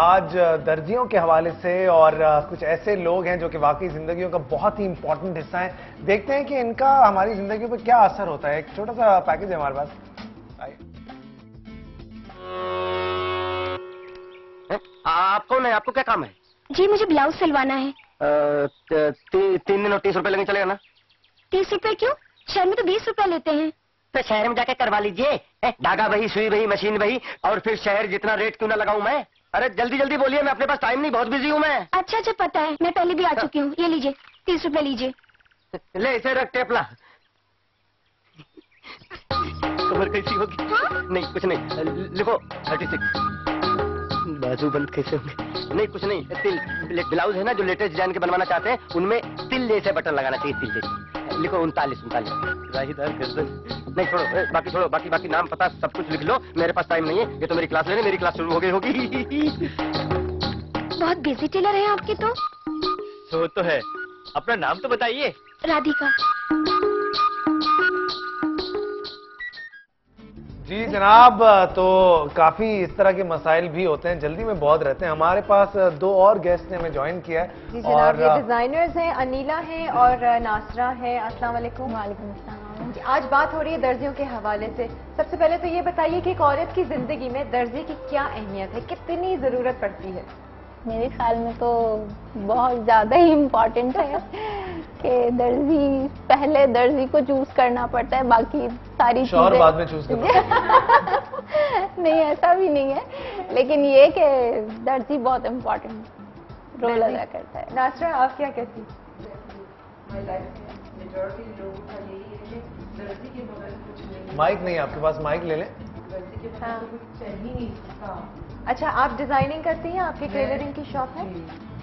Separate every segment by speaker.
Speaker 1: आज दर्जियों के हवाले से और कुछ ऐसे लोग हैं जो कि वाकई जिंदगियों का बहुत ही इंपॉर्टेंट हिस्सा है। देखते हैं कि इनका हमारी जिंदगी पर क्या असर होता है। एक छोटा सा पैकेज है हमारे पास।
Speaker 2: आप कौन है? आपको क्या काम है?
Speaker 3: जी मुझे ब्लाउज सिलवाना है।
Speaker 2: 3 दिन और 30 रुपए लगेंगे, चलेगा ना?
Speaker 3: 30 रुपए क्यों? शहर में तो 20 रुपए लेते हैं।
Speaker 2: तो शहर में जाके करवा लीजिए। धागा वही, सुई वही, मशीन वही, और फिर शहर जितना रेट क्यों ना लगाऊं मैं? अरे जल्दी जल्दी बोलिए, मैं अपने पास टाइम नहीं, बहुत बिजी हूँ मैं।
Speaker 3: अच्छा अच्छा पता है, मैं पहले भी आ चुकी हूँ। ये लीजिए 30 रुपए लीजिए।
Speaker 2: ले इसे रख, टेपला। कमर कैसी होगी?
Speaker 3: हाँ?
Speaker 2: नहीं कुछ नहीं, लिखो 36। बाजू बंद कैसे होंगे? नहीं कुछ नहीं, तिल ब्लाउज है ना जो लेटेस्ट डिजाइन के बनवाना चाहते हैं, उनमें तिल जैसे बटन लगाना चाहिए, तिल जैसे। लिखो 39। नहीं छोड़ो, बाकी छोड़ो, बाकी नाम पता सब कुछ लिख लो। मेरे पास टाइम नहीं है, ये तो मेरी क्लास लेने, मेरी क्लास शुरू हो गई होगी।
Speaker 3: बहुत बिजी टेलर है आपके तो।
Speaker 2: सो तो है, अपना नाम तो बताइए।
Speaker 3: राधिका।
Speaker 1: जी जनाब, तो काफी इस तरह के मसाइल भी होते हैं, जल्दी में बहुत रहते हैं। हमारे पास 2 और गेस्ट ने हमें ज्वाइन किया है।
Speaker 4: जी जनाब, ये डिजाइनर्स हैं, अनीला हैं और नासरा है। अस्सलाम वालेकुम।
Speaker 3: वालेकुम अस्सलाम।
Speaker 4: आज बात हो रही है दर्जियों के हवाले से। सबसे पहले तो ये बताइए कि एक औरत की जिंदगी में दर्जी की क्या अहमियत है, कितनी जरूरत पड़ती है?
Speaker 5: मेरे ख्याल में तो बहुत ज़्यादा ही इम्पोर्टेंट है कि दर्जी, पहले दर्जी को चूज करना पड़ता है, बाकी सारी
Speaker 1: चीजें बाद में चूज करना
Speaker 5: नहीं, ऐसा भी नहीं है, लेकिन ये कि दर्जी बहुत इम्पोर्टेंट रोल अदा करता है।
Speaker 4: नासरा, आप क्या कहती?
Speaker 1: माइक नहीं आपके पास? माइक ले लें।
Speaker 4: अच्छा, आप डिजाइनिंग करती हैं? आपकी टेलरिंग की शॉप है?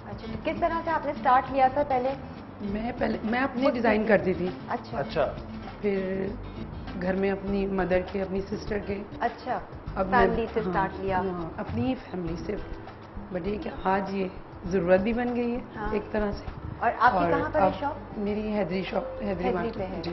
Speaker 4: अच्छा, तो किस तरह से आपने स्टार्ट किया था?
Speaker 6: मैं अपने डिजाइन करती थी।
Speaker 1: अच्छा।
Speaker 6: फिर घर में अपनी मदर के, अपनी सिस्टर के।
Speaker 4: अच्छा, अब फैमिली से स्टार्ट लिया?
Speaker 6: अपनी ही फैमिली से। बट ये कि आज ये जरूरत भी बन गई है। हाँ। एक तरह से।
Speaker 4: और आपकी कहाँ पर है शॉप?
Speaker 6: मेरी हैदरी शॉप, हैदरी पे है जी।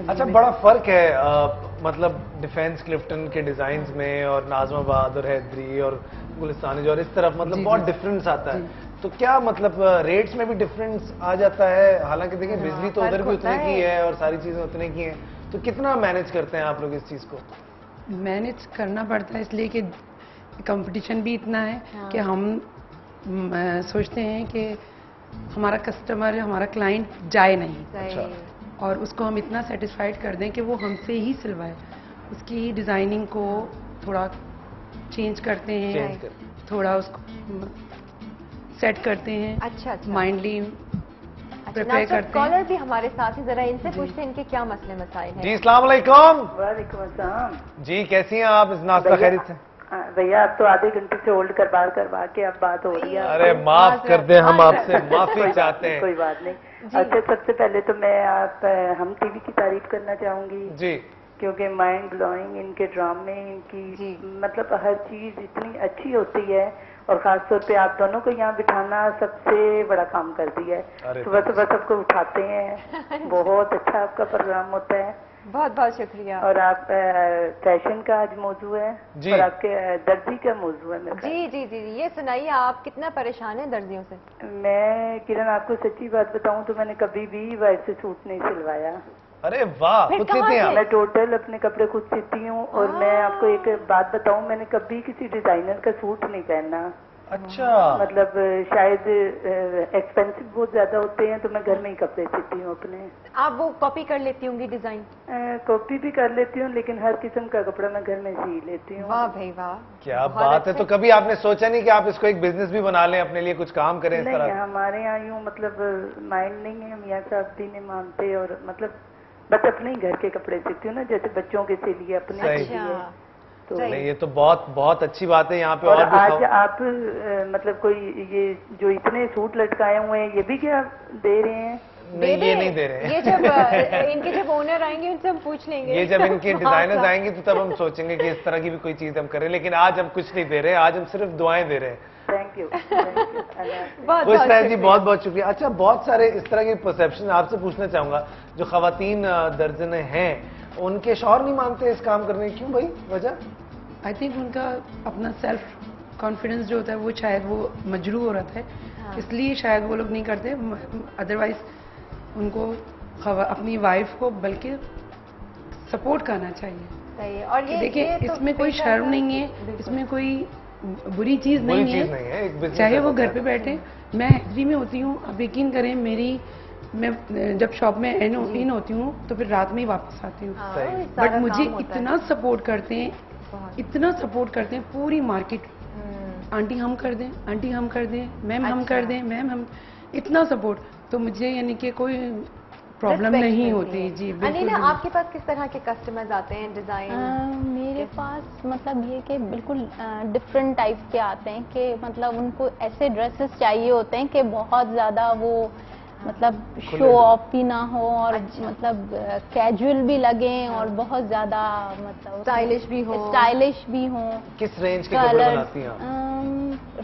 Speaker 1: अच्छा, बड़ा फर्क है मतलब डिफेंस क्लिफ्टन के डिजाइन में और नाजमा बहादुर हैदरी और गुलिस्तानी और इस तरफ, मतलब बहुत डिफरेंस आता है। तो क्या मतलब रेट्स में भी डिफरेंस आ जाता है? हालांकि देखिए बिजली तो उधर भी उतने की है और सारी चीजें उतने की हैं, तो कितना मैनेज करते हैं आप लोग इस चीज को?
Speaker 6: मैनेज करना पड़ता है इसलिए कि कंपटीशन भी इतना है कि हम सोचते हैं कि हमारा कस्टमर, हमारा क्लाइंट जाए नहीं।
Speaker 1: अच्छा।
Speaker 6: और उसको हम इतना सेटिस्फाइड कर दें कि वो हमसे ही सिलवाए। उसकी डिजाइनिंग को थोड़ा चेंज करते हैं, थोड़ा उसको सेट करते हैं।
Speaker 4: अच्छा।
Speaker 6: माइंडली प्रिपेयर करते हैं।
Speaker 4: कॉलर भी हमारे साथ ही, जरा इनसे पूछते हैं इनके क्या मसले मसाइल हैं।
Speaker 1: जी अस्सलाम वालेकुम।
Speaker 7: वालेकुम अस्सलाम।
Speaker 1: जी कैसी हैं आप? इस नाश्ता खैरियत से?
Speaker 7: भैया आप तो आधे घंटे से होल्ड करवा के अब बात हो रही है।
Speaker 1: अरे माफ कर दें, हम आपसे माफी चाहते हैं।
Speaker 7: कोई बात नहीं। अच्छा, सबसे पहले तो मैं हम टीवी की तारीफ करना चाहूंगी जी, क्योंकि माइंड ब्लोइंग इनके ड्रामे, इनकी मतलब हर चीज इतनी अच्छी होती है, और खासतौर पे आप दोनों को यहाँ बिठाना सबसे बड़ा काम कर दिया है। सुबह सुबह सबको उठाते हैं, बहुत अच्छा आपका प्रोग्राम होता है।
Speaker 4: बहुत बहुत शुक्रिया।
Speaker 7: और आप फैशन का आज मौजू है और आपके दर्जी का मौजू है मेरा।
Speaker 4: जी जी जी, ये सुनाइए, आप कितना परेशान हैं दर्जियों से?
Speaker 7: मैं किरण आपको सच्ची बात बताऊं तो मैंने कभी भी वैसे सूट नहीं सिलवाया।
Speaker 1: अरे वाह, खुद सीती हैं?
Speaker 7: मैं टोटल अपने कपड़े खुद सीती हूँ, और मैं आपको एक बात बताऊं, मैंने कभी किसी डिजाइनर का सूट नहीं पहना।
Speaker 1: अच्छा।
Speaker 7: मतलब शायद एक्सपेंसिव बहुत ज्यादा होते हैं, तो मैं घर में ही कपड़े सीती हूँ अपने।
Speaker 4: आप वो कॉपी कर लेती होंगी डिजाइन?
Speaker 7: कॉपी भी कर लेती हूँ, लेकिन हर किस्म का कपड़ा मैं घर में सी लेती हूँ।
Speaker 4: वाह भाई वाह,
Speaker 1: क्या बात है। तो कभी आपने सोचा नहीं कि आप इसको एक बिजनेस भी बना लें, अपने लिए कुछ काम करें इस तरह?
Speaker 7: नहीं, हमारे यहाँ यूँ मतलब माइंड नहीं है, हम यहाँ साहब भी नहीं मानते, और मतलब बस अपने ही घर के कपड़े सीती हूँ ना, जैसे बच्चों के लिए अपने।
Speaker 4: अच्छा।
Speaker 1: तो नहीं, ये तो बहुत बहुत अच्छी बात है। यहाँ पे
Speaker 7: और आज आप मतलब कोई ये जो इतने सूट लटकाए हुए हैं, ये भी क्या दे रहे हैं?
Speaker 1: नहीं, ये नहीं दे रहे हैं।
Speaker 4: ये जब इनके जब ओनर आएंगे उनसे हम पूछ लेंगे।
Speaker 1: ये जब इनके डिजाइनर्स आएंगे तो तब हम सोचेंगे कि इस तरह की भी कोई चीज हम करें, लेकिन आज हम कुछ नहीं दे रहे, आज हम सिर्फ दुआएं दे रहे हैं।
Speaker 7: Thank you.
Speaker 1: जी बहुत बहुत शुक्रिया। अच्छा, बहुत सारे इस तरह के परसेप्शन आपसे पूछना चाहूंगा, जो खवातीन दर्जने हैं उनके शौहर नहीं मानते इस काम करने की, क्यों भाई? वजह?
Speaker 6: आई थिंक उनका अपना सेल्फ कॉन्फिडेंस जो होता है वो शायद वो मजरू हो रहा है, इसलिए शायद वो लोग नहीं करते। अदरवाइज उनको अपनी वाइफ को बल्कि सपोर्ट करना चाहिए।
Speaker 4: सही है। और ये
Speaker 6: देखिए
Speaker 4: तो
Speaker 6: इसमें कोई शर्म नहीं है, इसमें कोई बुरी चीज नहीं है, चाहे वो घर पे बैठे। मैं हैदरी में होती हूँ, आप यकीन करें मैं जब शॉप में इन होती हूँ तो फिर रात में ही वापस आती हूँ। बट मुझे इतना सपोर्ट करते हैं, इतना सपोर्ट करते हैं पूरी मार्केट। आंटी हम कर दें, आंटी हम कर दें, मैम हम कर दें, मैम हम, इतना सपोर्ट। तो मुझे यानी कि कोई प्रॉब्लम नहीं होती। जी
Speaker 4: अनिला, आपके पास किस तरह के कस्टमर्स आते हैं डिजाइन?
Speaker 5: मेरे पास मतलब ये कि बिल्कुल डिफरेंट टाइप के आते हैं कि मतलब उनको ऐसे ड्रेसेस चाहिए होते हैं कि बहुत ज़्यादा वो मतलब शो ऑफ भी ना हो और मतलब कैजुअल भी लगे और बहुत ज्यादा मतलब
Speaker 4: स्टाइलिश भी हो।
Speaker 1: किस रेंज के कपड़े बनाती हैं आप?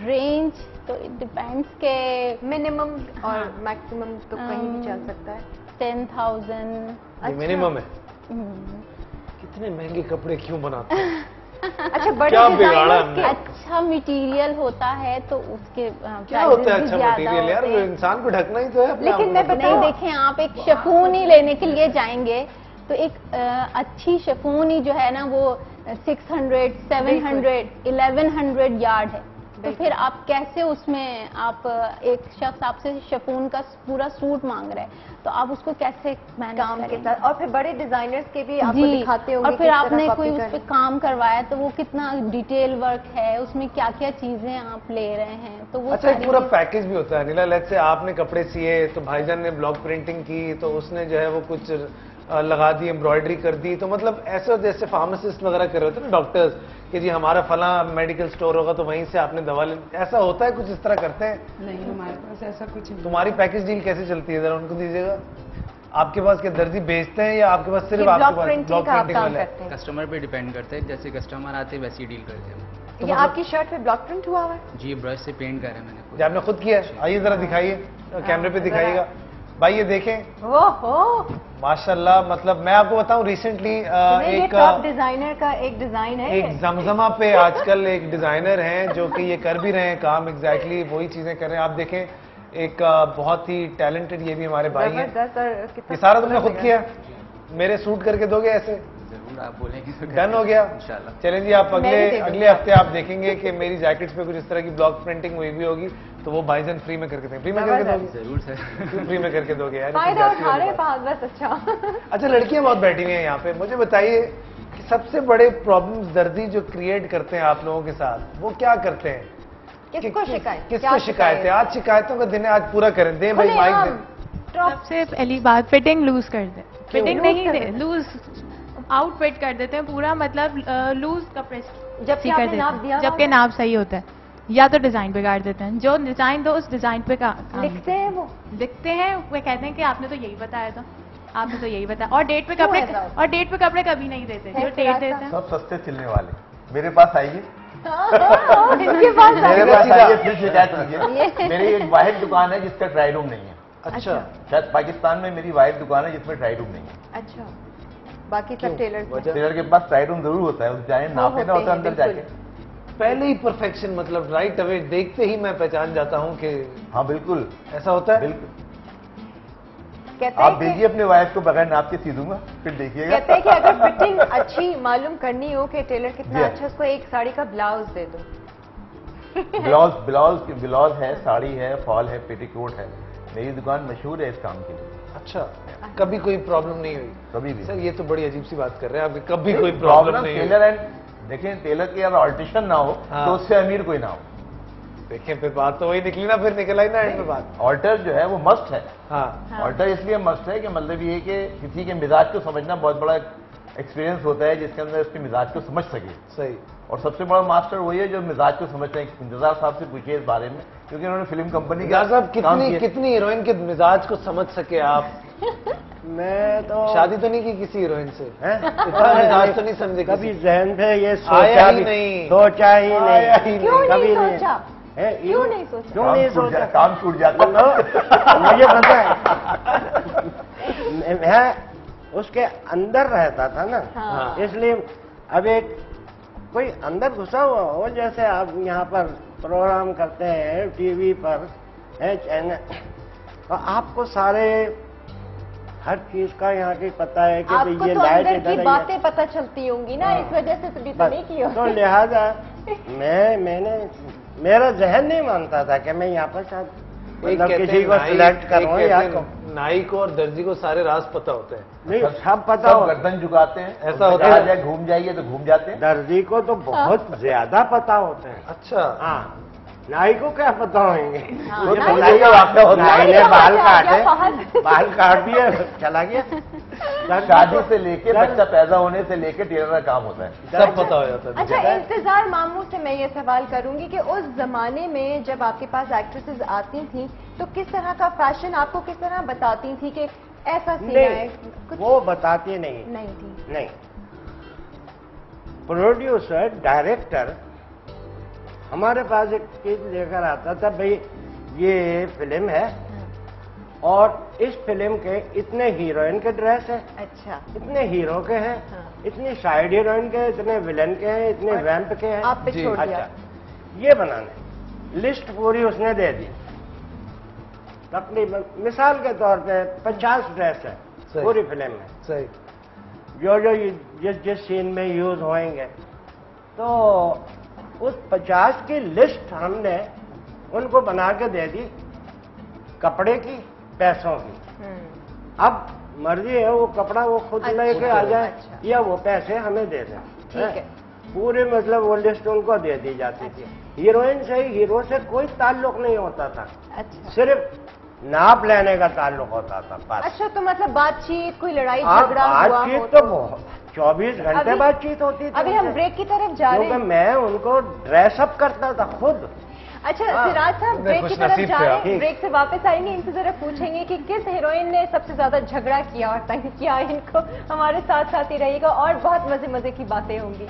Speaker 5: रेंज तो इट डिपेंड्स के
Speaker 4: मिनिमम और मैक्सिमम तो कहीं भी चल सकता है।
Speaker 5: 10,000
Speaker 1: मिनिमम है। कितने महंगे कपड़े क्यों बनाते हैं?
Speaker 4: अच्छा, बड़े
Speaker 1: क्या बिगाड़ा हमने?
Speaker 5: अच्छा मटेरियल होता है तो उसके
Speaker 1: क्या होता है अच्छा मटेरियल यार? वो इंसान को ढकना ही तो है।
Speaker 5: लेकिन मैं नहीं, देखें आप एक शिफॉन ही लेने के लिए जाएंगे तो एक अच्छी शिफॉन ही जो है ना वो 600, 700, 1100 यार्ड है। तो फिर आप कैसे उसमें आप एक शख्स आपसे शिफॉन का पूरा सूट मांग रहा है तो आप उसको कैसे
Speaker 4: काम के साथ, और फिर बड़े डिजाइनर्स के भी आपको दिखाते होंगे।
Speaker 5: और फिर आपने कोई उस पर काम करवाया तो वो कितना डिटेल वर्क है, उसमें क्या क्या चीजें आप ले रहे हैं, तो वो
Speaker 1: अच्छा एक पूरा पैकेज भी होता है। अनिला, लेट्स से आपने कपड़े सिए तो भाईजान ने ब्लॉक प्रिंटिंग की तो उसने जो है वो कुछ लगा दी, एम्ब्रॉयडरी कर दी, तो मतलब ऐसा जैसे फार्मासिस्ट वगैरह कर रहे होते ना डॉक्टर्स कि जी हमारा फला मेडिकल स्टोर होगा तो वहीं से आपने दवा ले, ऐसा होता है? कुछ इस तरह करते हैं?
Speaker 6: नहीं, हमारे पास ऐसा कुछ नहीं।
Speaker 1: तुम्हारी पैकेज डील कैसे चलती है, जरा उनको दीजिएगा। आपके पास क्या दर्जी बेचते हैं या आपके पास सिर्फ आपके पास ब्लॉक प्रिंटिंग वाला है?
Speaker 8: कस्टमर पे डिपेंड करता है, जैसे कस्टमर आते हैं वैसे ही डील करते हैं।
Speaker 4: तो ये आपकी शर्ट पे ब्लॉक प्रिंट हुआ हुआ है?
Speaker 8: जी, ब्रश से पेंट करा है मैंने।
Speaker 1: जो आपने खुद किया है? आइए जरा दिखाइए, कैमरे पे दिखाइएगा भाई, ये देखें।
Speaker 4: ओहो
Speaker 1: माशाल्लाह, मतलब मैं आपको बताऊं रिसेंटली एक
Speaker 4: टॉप डिजाइनर का एक डिजाइन है,
Speaker 1: एक जमजमा पे आजकल एक डिजाइनर हैं जो कि ये कर भी रहे हैं काम, एग्जैक्टली वही चीजें कर रहे हैं। आप देखें एक बहुत ही टैलेंटेड ये भी हमारे भाई हैं। ये सारा तुमने खुद किया? मेरे सूट करके दोगे ऐसे?
Speaker 8: जरूर, आप बोलेंगे तो
Speaker 1: डन हो गया
Speaker 8: इंशाल्लाह।
Speaker 1: चलें जी, आप अगले हफ्ते आप देखेंगे कि मेरी जैकेट्स पे कुछ इस तरह की ब्लॉक प्रिंटिंग हुई भी होगी तो वो भाईजान फ्री में करके देंगे। फ्री में करके दोगे?
Speaker 8: जरूर सर।
Speaker 1: फ्री में करके दोगे यार?
Speaker 4: फायदा उठा रहे हैं बस।
Speaker 1: अच्छा, लड़कियां बहुत बैठी हुई हैं यहाँ पे, मुझे बताइए कि सबसे बड़े प्रॉब्लम्स दर्जी जो क्रिएट करते हैं आप लोगों के साथ वो क्या करते हैं?
Speaker 4: किसको शिकायत?
Speaker 1: किसको शिकायत है? आज शिकायतों का दिन है, आज पूरा करें। दें भाई माइक दें।
Speaker 9: सबसे पहली बात, फिटिंग लूज कर दे। फिटिंग नहीं दे, लूज आउटफिट कर देते हैं पूरा, मतलब लूज कपड़े जबकि नाप सही होता है, या तो डिजाइन बिगाड़ देते हैं। जो डिजाइन दो उस डिजाइन पे
Speaker 4: लिखते हैं, वो
Speaker 9: लिखते हैं, वो कहते हैं कि आपने तो यही बताया था, आपने तो यही बताया। और डेट पे कपड़े कभी नहीं देते, जो डेट देते हैं
Speaker 10: सब सस्ते सिलने वाले। मेरे पास आइए,
Speaker 4: इनके पास
Speaker 10: मेरे पास आइए, फिर शिकायत कीजिए। मेरी एक वाहिद दुकान है जिसका ट्राई रूम नहीं है।
Speaker 1: अच्छा,
Speaker 10: शायद पाकिस्तान में मेरी वाहिद दुकान है जिसमें ट्राई रूम नहीं है।
Speaker 4: अच्छा, बाकी सब
Speaker 10: टेलर के पास ट्राई रूम जरूर होता है, चाहे नापे ना होता अंदर जाके।
Speaker 1: पहले ही परफेक्शन, मतलब राइट अवे देखते ही मैं पहचान जाता हूँ कि
Speaker 10: हाँ बिल्कुल
Speaker 1: ऐसा होता है।
Speaker 10: बिल्कुल, आप भेजिए अपने वाइफ को, बगैर नाप के सी दूंगा, फिर देखिएगा।
Speaker 4: कहते हैं कि अगर फिटिंग अच्छी मालूम करनी हो कि टेलर कितना अच्छा, उसको एक साड़ी का ब्लाउज दे दो।
Speaker 10: ब्लाउज है, साड़ी है, फॉल है, पेटीकोट है। मेरी दुकान मशहूर है इस काम के लिए।
Speaker 1: अच्छा, कभी कोई प्रॉब्लम नहीं हुई?
Speaker 10: कभी भी
Speaker 1: सर, ये तो बड़ी अजीब सी बात कर रहे हैं आप, कभी कोई प्रॉब्लम नहीं?
Speaker 10: टेलर एंड देखें, टेलर की अगर ऑल्ट्रेशन ना हो तो उससे अमीर कोई ना हो।
Speaker 1: देखें, फिर बात तो वही निकली ना, फिर निकल आई ना एंड में बात।
Speaker 10: ऑल्टर जो है वो मस्ट है।
Speaker 1: हाँ,
Speaker 10: ऑल्टर इसलिए मस्ट है कि मतलब ये कि किसी के मिजाज को समझना बहुत बड़ा एक्सपीरियंस होता है जिसके अंदर उसके मिजाज को समझ सके।
Speaker 1: सही।
Speaker 10: और सबसे बड़ा मास्टर वही है जो मिजाज को समझते हैं। इंतजार साहब से पूछिए इस बारे में, क्योंकि उन्होंने फिल्म कंपनी का
Speaker 1: साहब कितनी हीरोइन के मिजाज को समझ सके आप?
Speaker 11: मैं तो
Speaker 1: शादी तो नहीं की किसी हीरोइन से, इतना मिजाज तो नहीं समझे
Speaker 11: कभी जहन पे ये सोचा ही नहीं, सोचा ही नहीं,
Speaker 4: कभी नहीं सोचा। क्यों नहीं सोचा?
Speaker 10: काम छूट जाता।
Speaker 11: मुझे पता है, मैं उसके अंदर रहता था ना, इसलिए अब एक कोई अंदर घुसा हुआ हो, जैसे आप यहाँ पर प्रोग्राम करते हैं टीवी पर है चैनल, तो आपको सारे हर चीज का यहाँ की पता है कि
Speaker 4: आपको
Speaker 11: ये
Speaker 4: तो
Speaker 11: लाइट
Speaker 4: अंदर की बातें पता चलती होंगी ना, इस वजह से तो भी तो नहीं की
Speaker 11: तो लिहाजा मेरा जहन नहीं मानता था कि मैं यहाँ पर शायद मतलब किसी को सिलेक्ट करूँ या
Speaker 1: नाई को और दर्जी को सारे राज पता होते हैं।
Speaker 11: नहीं, सब पता हो,
Speaker 10: गर्दन झुकाते हैं,
Speaker 1: ऐसा होता है,
Speaker 10: घूम जाइए तो घूम जाते हैं।
Speaker 11: दर्जी को तो बहुत ज्यादा पता होते हैं।
Speaker 1: अच्छा,
Speaker 11: हाँ, नाई को क्या पता होंगे?
Speaker 10: वो तो नाई का वाक़या होता है।
Speaker 11: नाई ने बाल काट दिए, चला गया।
Speaker 10: शादी से लेके बच्चा पैदा होने से लेके टेलर का काम होता है,
Speaker 1: सब पता हो जाता है।
Speaker 4: अच्छा, इंतजार मामू से मैं ये सवाल करूंगी कि उस जमाने में जब आपके पास एक्ट्रेसेस आती थी तो किस तरह का फैशन आपको किस तरह बताती थी कि ऐसा सीना है?
Speaker 11: वो बताती नहीं
Speaker 4: थी।
Speaker 11: नहीं, प्रोड्यूसर डायरेक्टर हमारे पास एक चीज लेकर आता था, भाई ये फिल्म है और इस फिल्म के इतने हीरोइन के ड्रेस है,
Speaker 4: अच्छा,
Speaker 11: इतने हीरो के हैं, इतनी साइड हीरोइन के, इतने विलन के हैं, इतने वैम्प के हैं,
Speaker 4: आप पे छोड़ दिया।
Speaker 11: अच्छा, ये बनाने लिस्ट पूरी उसने दे दी। तकरीबन मिसाल के तौर पे 50 ड्रेस है पूरी फिल्म में,
Speaker 1: सही,
Speaker 11: जो जिस सीन में यूज होंगे, तो उस 50 की लिस्ट हमने उनको बना के दे दी, कपड़े की, पैसों की। अब मर्जी है वो कपड़ा वो खुद लेके आ जाए या वो पैसे हमें दे दें।
Speaker 4: ठीक है,
Speaker 11: पूरे मतलब वो लिस्ट उनको दे दी जाती थी। हीरोइन से हीरो से कोई ताल्लुक नहीं होता था,
Speaker 4: अच्छा,
Speaker 11: सिर्फ नाप लेने का ताल्लुक होता था बस।
Speaker 4: अच्छा, तो मतलब बातचीत, कोई लड़ाई झगड़ा हुआ
Speaker 11: बातचीत तो 24 घंटे बातचीत होती थी।
Speaker 4: अभी हम ब्रेक की तरफ जा रहे हैं,
Speaker 11: क्योंकि मैं उनको ड्रेसअप करता था खुद।
Speaker 4: अच्छा सिराज साहब, ब्रेक की तरफ जा रहे हैं, ब्रेक से वापस आएंगे, इनसे जरा पूछेंगे कि किस हीरोइन ने सबसे ज्यादा झगड़ा किया और तंग किया। इनको हमारे साथ साथ ही रहिएगा और बहुत मजे मजे की बातें होंगी।